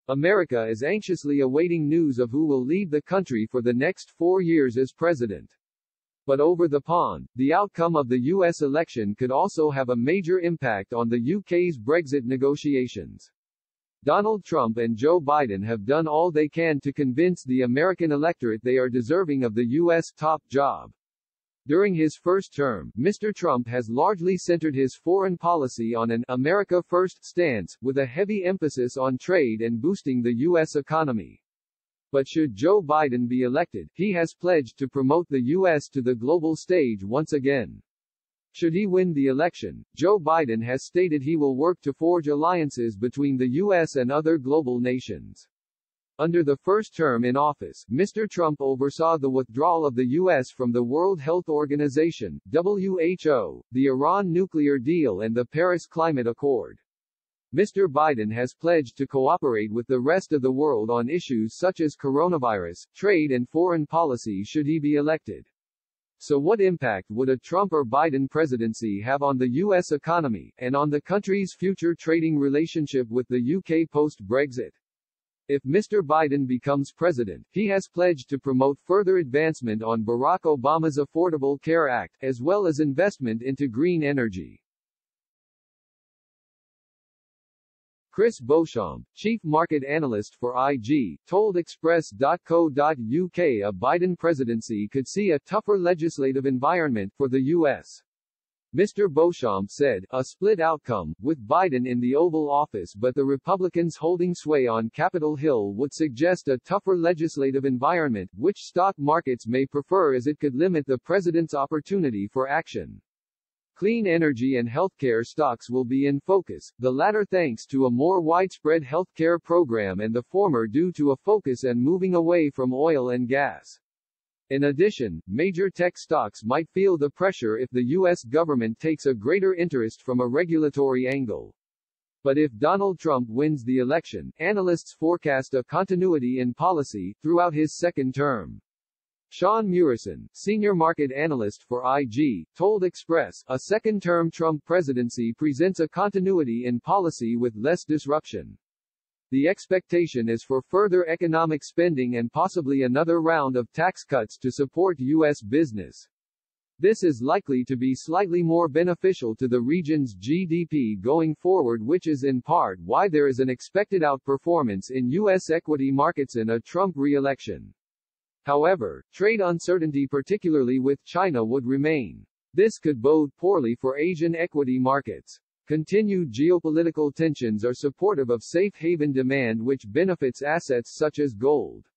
America is anxiously awaiting news of who will lead the country for the next 4 years as president. But over the pond, the outcome of the U.S. election could also have a major impact on the UK's Brexit negotiations. Donald Trump and Joe Biden have done all they can to convince the American electorate they are deserving of the U.S. top job. During his first term, Mr. Trump has largely centered his foreign policy on an America First stance, with a heavy emphasis on trade and boosting the U.S. economy. But should Joe Biden be elected, he has pledged to promote the U.S. to the global stage once again. Should he win the election, Joe Biden has stated he will work to forge alliances between the U.S. and other global nations. Under the first term in office, Mr. Trump oversaw the withdrawal of the U.S. from the World Health Organization, WHO, the Iran nuclear deal and the Paris Climate Accord. Mr. Biden has pledged to cooperate with the rest of the world on issues such as coronavirus, trade and foreign policy should he be elected. So what impact would a Trump or Biden presidency have on the U.S. economy, and on the country's future trading relationship with the UK post-Brexit? If Mr. Biden becomes president, he has pledged to promote further advancement on Barack Obama's Affordable Care Act, as well as investment into green energy. Chris Beauchamp, chief market analyst for IG, told Express.co.uk a Biden presidency could see a tougher legislative environment for the U.S. Mr. Beauchamp said, a split outcome, with Biden in the Oval Office but the Republicans holding sway on Capitol Hill would suggest a tougher legislative environment, which stock markets may prefer as it could limit the president's opportunity for action. Clean energy and healthcare stocks will be in focus, the latter thanks to a more widespread healthcare program and the former due to a focus and moving away from oil and gas. In addition, major tech stocks might feel the pressure if the U.S. government takes a greater interest from a regulatory angle. But if Donald Trump wins the election, analysts forecast a continuity in policy throughout his second term. Sean Murison, senior market analyst for IG, told Express, a second-term Trump presidency presents a continuity in policy with less disruption. The expectation is for further economic spending and possibly another round of tax cuts to support U.S. business. This is likely to be slightly more beneficial to the region's GDP going forward, which is in part why there is an expected outperformance in U.S. equity markets in a Trump re-election. However, trade uncertainty particularly with China would remain. This could bode poorly for Asian equity markets. Continued geopolitical tensions are supportive of safe haven demand, which benefits assets such as gold.